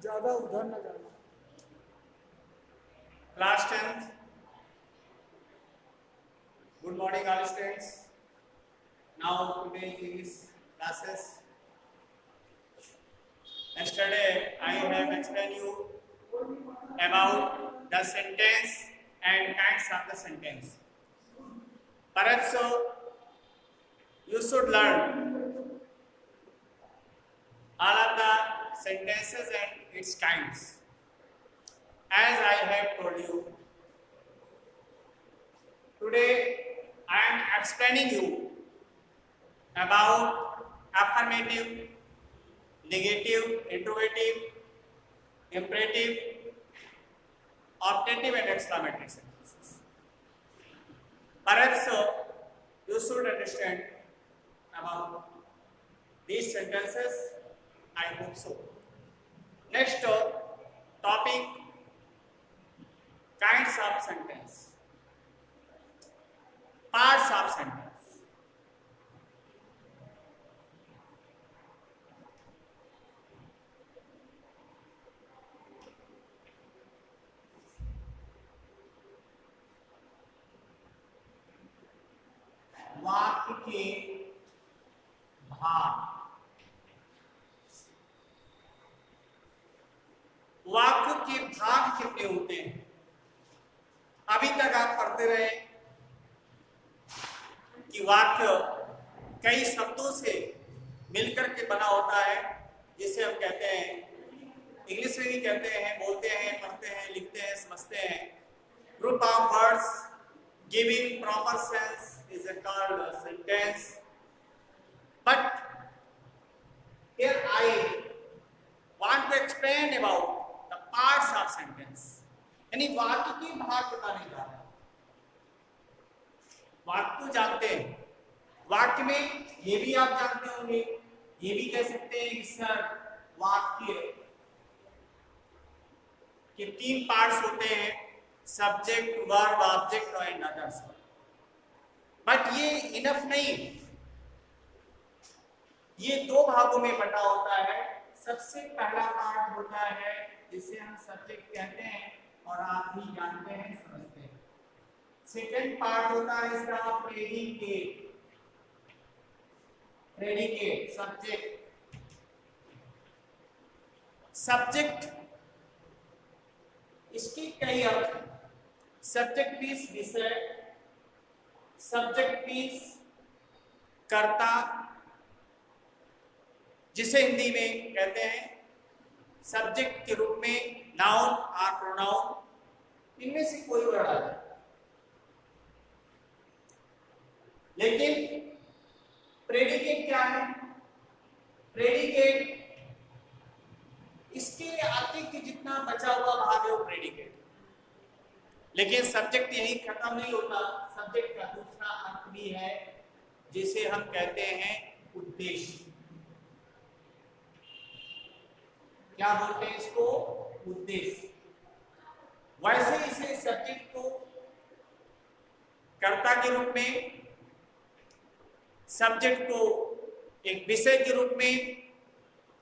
ज्यादा उधर न जाना। Class 10th, good morning all students. Now today is classes. Yesterday I have explained you about the sentence and kinds of the sentence. Perhaps you should learn all of the sentences and its kinds. As I have told you, today I am explaining you about affirmative, negative, interrogative, imperative, optative and exclamatory sentences. Perhaps you should understand about these sentences. I hope so. Next topic, kinds of sentence, parts of sentence. वाक्य के भाग, वाक्य के भाग कितने होते हैं? अभी तक आप पढ़ते रहे कि वाक्य कई शब्दों से मिलकर के बना होता है, जिसे हम कहते हैं, इंग्लिश में भी कहते हैं, बोलते हैं, पढ़ते हैं, लिखते हैं, समझते हैं। Group of words giving proper sense is called a sentence. But here I want to explain about the parts of sentence. यानी वाक्य के भाग बताने जा रहे हैं। वाक्य तो जानते हैं, वाक्य में ये भी आप जानते होंगे, ये भी कह सकते हैं कि सर वाक्य के 3 पार्ट्स होते हैं, सब्जेक्ट, वर्ब, ऑब्जेक्ट और अदर्स। बट ये इनफ नहीं, ये 2 भागों में बटा होता है। सबसे पहला पार्ट होता है जिसे हम सब्जेक्ट कहते हैं और आप भी जानते हैं, समझते हैं। सेकंड पार्ट होता है इसका प्रेडिकेट, प्रेडिकेट सब्जेक्ट। सब्जेक्ट इसके कई अर्थ, सब्जेक्ट मींस विषय, सब्जेक्ट मीन्स कर्ता, जिसे हिंदी में कहते हैं सब्जेक्ट के रूप में नाउन और प्रोनाउन, इनमें से कोई वर्ड आ जाए। लेकिन प्रेडिकेट क्या है? प्रेडिकेट इसके अतिरिक्त जितना बचा हुआ भाग है वो प्रेडिकेट। लेकिन सब्जेक्ट यही खत्म नहीं होता, सब्जेक्ट का दूसरा अर्थ भी है जिसे हम कहते हैं उद्देश्य। क्या बोलते हैं इसको? उद्देश्य। वैसे इसे सब्जेक्ट को कर्ता के रूप में, सब्जेक्ट को एक विषय के रूप में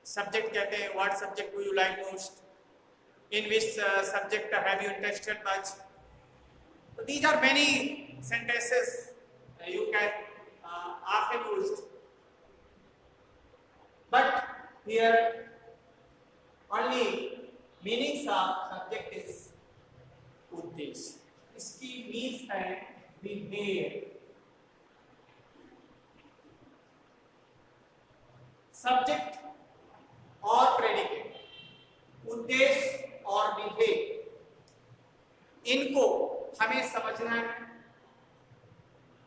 सब्जेक्ट कहते हैं। What subject do you like most? In which subject have you interested much? So these are many sentences you can often use, but here only meanings of subject is उद्देश्य। इसकी मीन्स है विधेय। Subject और predicate, उद्देश्य और विधेय, इनको हमें समझना है,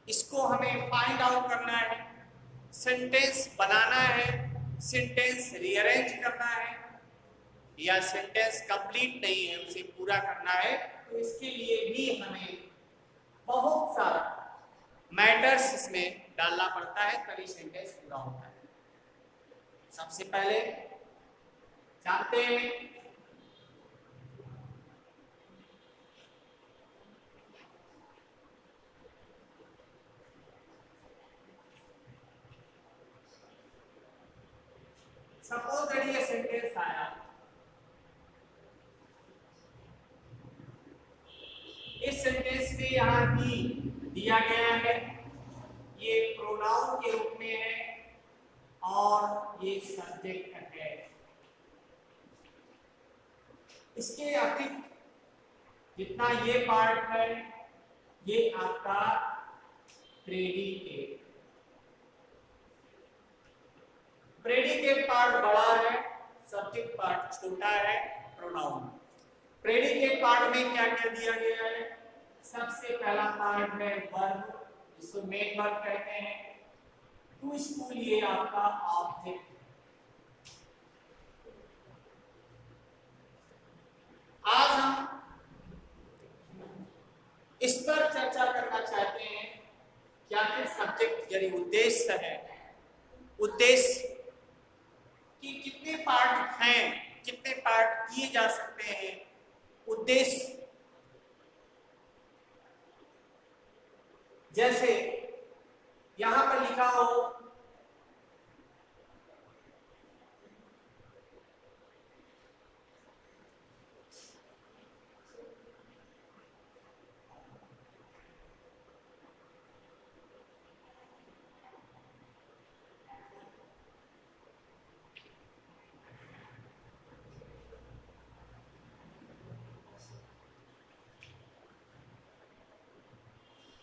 इसको हमें फाइंड आउट करना है, सेंटेंस बनाना है, सेंटेंस रीअरेंज करना है, या सेंटेंस कंप्लीट नहीं है उसे पूरा करना है। तो इसके लिए भी हमें बहुत सारा मैटर्स इसमें डालना पड़ता है, तभी सेंटेंस पूरा होता है। सबसे पहले जानते हैं सपोज दैट ये सेंटेंस आया, इसमें यहाँ ही दिया गया है, ये प्रोनाउन के रूप में है और ये सब्जेक्ट है। इसके अतिरिक्त जितना ये पार्ट है ये आपका प्रेडिकेट। प्रेडिकेट पार्ट बड़ा है, सब्जेक्ट पार्ट छोटा है, प्रोनाउन। प्रेडिकेट पार्ट में क्या क्या दिया गया है? सबसे पहला पार्ट है वर्ब, जिसको मेन वर्ब कहते हैं। टू स्कूल ये आपका ऑब्जेक्ट। आज हम इस पर चर्चा करना चाहते हैं क्या कि सब्जेक्ट यानी उद्देश्य है, उद्देश्य कि कितने पार्ट हैं, कितने पार्ट किए जा सकते हैं। उद्देश्य जैसे यहां पर लिखा हो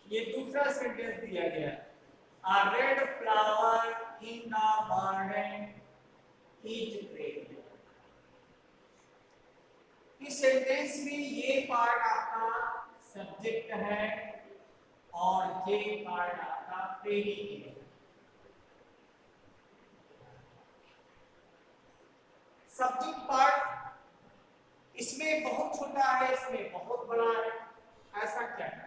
ये दूसरा सेंटेंस दिया गया, a red flower in the garden is red। इस सेंटेंस में ये पार्ट आपका सब्जेक्ट है और ये पार्ट आपका प्रेडिकेट। सब्जेक्ट पार्ट इसमें बहुत छोटा है, इसमें बहुत बड़ा है, ऐसा क्या है?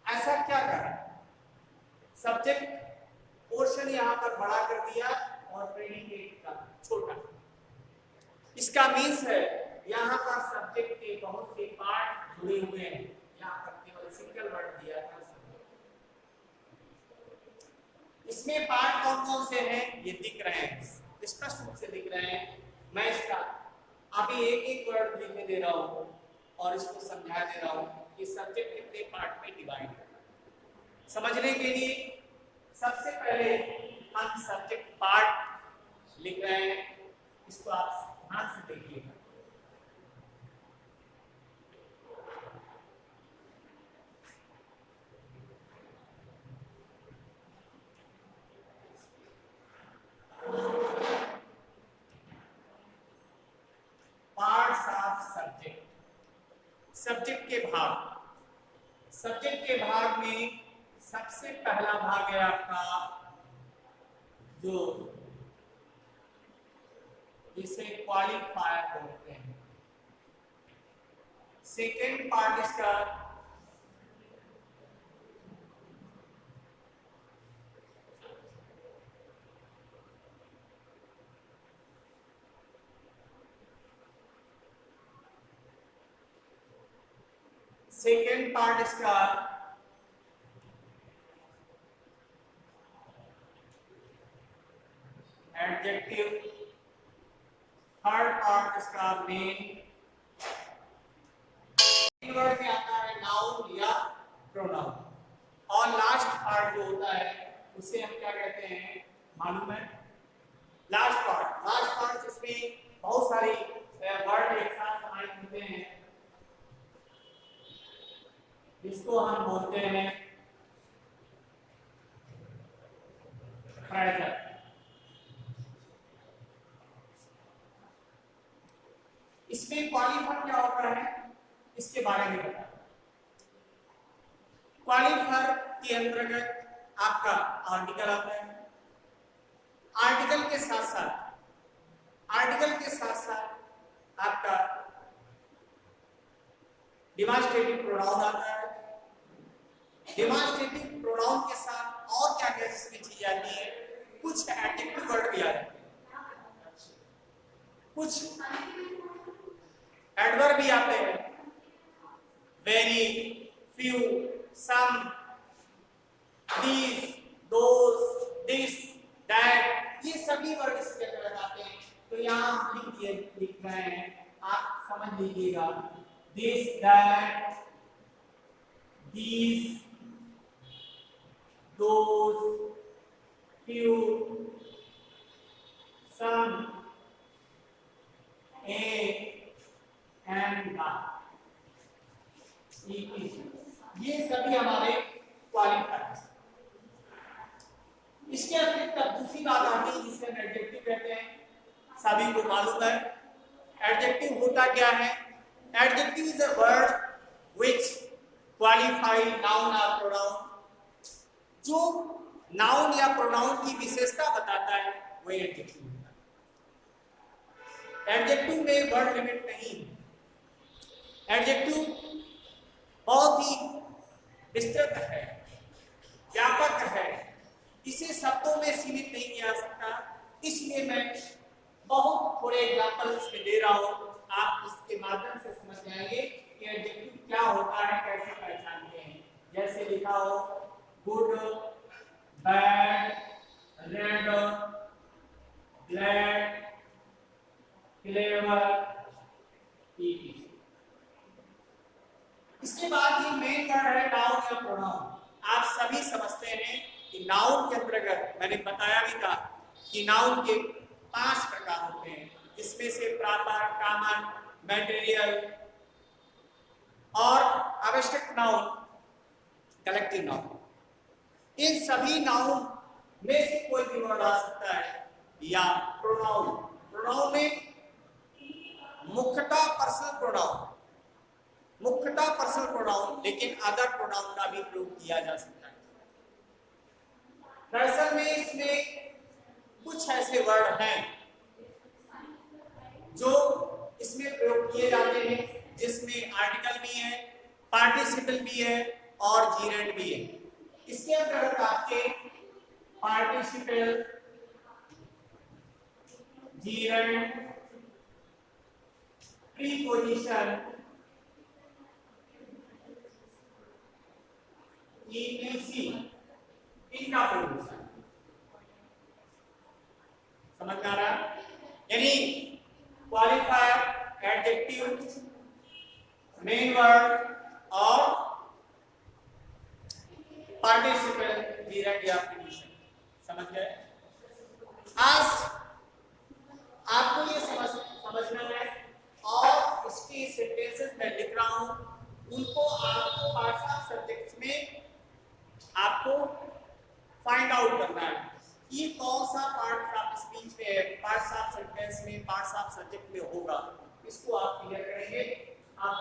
ऐसा क्या करें? सब्जेक्ट पोर्शन यहां पर बड़ा कर दिया और प्रेडिकेट का छोटा। इसका मीन्स है यहां पर सब्जेक्ट के बहुत से पार्ट जुड़े हुए हैं, यहां पर केवल सिंगल वर्ड दिया था। इसमें पार्ट कौन कौन से हैं ये दिख रहे हैं, स्पष्ट रूप से दिख रहे हैं। मैं इसका अभी एक एक वर्ड लिखने दे रहा हूं और इसको समझा दे रहा हूं कि सब्जेक्ट कितने पार्ट में डिवाइड है। समझने के लिए सबसे पहले हम सब्जेक्ट पार्ट लिख रहे हैं, इसको आप ध्यान से देखिएगा। पार्ट्स ऑफ सब्जेक्ट, सब्जेक्ट के भाग। सब्जेक्ट के भाग में सबसे पहला भाग है आपका जो जिसे क्वालिफायर बोलते हैं। सेकेंड पार्ट इसका एडजेक्टिव। थर्ड पार्ट इसका मेन वर्ड में आता है नाउन या प्रोनाउन। और लास्ट पार्ट जो होता है उसे हम क्या कहते हैं मालूम है? लास्ट पार्ट जिसमें बहुत सारी वर्ड एक साथ समाहित होते हैं, जिसको हम बोलते हैं फ्रेजर। इसमें क्वालिफायर क्या होता है इसके बारे में बता। क्वालिफायर के अंतर्गत आपका आर्टिकल आता है। आर्टिकल के साथ आपका डिमांस्ट्रेटिव प्रोनाउन आता है। डिमांस्ट्रेटिव प्रोनाउन के साथ और क्या क्या इसमें चीज आती है? कुछ एडजेक्टिव वर्ड भी आ जाते हैं, कुछ एडवर्ब भी आते हैं। Very, few, some, these, those, this, that, ये सभी वर्ड इसके अंतर्गत आते हैं। तो यहाँ हम लिख रहे हैं आप समझ लीजिएगा, this that these those few some a and the ये सभी हमारे क्वालिफायर्स। इसके अतिरिक्त अब दूसरी बात आती है जिसे हम एडजेक्टिव कहते हैं, सभी को मालूम है। एडजेक्टिव होता क्या है? Adjective is a word which qualify noun और प्रोनाउन। जो नाउन या प्रोनाउन की विशेषता बताता है वही एडजेक्टिव होता है। एडजेक्टिव में वर्ड लिमिट नहीं है। एडजेक्टिव बहुत ही विस्तृत है, व्यापक है, इसे शब्दों में सीमित नहीं किया जा सकता। इसलिए मैं बहुत थोड़े एग्जांपल्स में दे रहा हूं, आप इसके माध्यम से समझ जाएंगे कि एडजेक्टिव क्या होता है, कैसे पहचानते हैं। जैसे लिखा हो good, bad, red, glad, clever, ET. इसके बाद ये मेन वर्ड है नाउन या प्रोनाउन। आप सभी समझते हैं कि नाउन के अंतर्गत मैंने बताया भी था कि नाउन के 5 प्रकार होते हैं, जिसमें से प्रॉपर, कॉमन, मटेरियल और आवश्यक नाउन, कलेक्टिव नाउन। इन सभी नाउन में से कोई भी वर्ड आ सकता है या प्रोनाउन। प्रोनाउन में मुख्यतः पर्सनल प्रोनाउन, लेकिन अदर प्रोनाउन का भी प्रयोग किया जा सकता है। दरअसल में इसमें कुछ ऐसे वर्ड हैं जो इसमें प्रयोग किए जाते हैं, जिसमें आर्टिकल भी है, पार्टिसिपल भी है और जीरेंड भी है। इसके अंतर्गत आपके पार्टिसिपल, जीरेंड, प्रीपोजिशन, ईटीसी, इनका प्रयोग समझ में आ रहा है? यानी क्वालिफायर, एडजेक्टिव, मेन वर्ड और पार्टिसिपल, जीरेंड या प्रीपोजिशन। समझ गए? आज आपको ये समझना है और इसकी सेंटेंसेस मैं लिख रहा हूं, उनको आपको पार्ट्स ऑफ सब्जेक्ट्स में आपको फाइंड आउट करना है कि कौन सा पार्ट ऑफ स्पीच में, पार्ट्स ऑफ सेंटेंस में, पार्ट्स ऑफ सब्जेक्ट में होगा। इसको आप क्लियर करेंगे। आप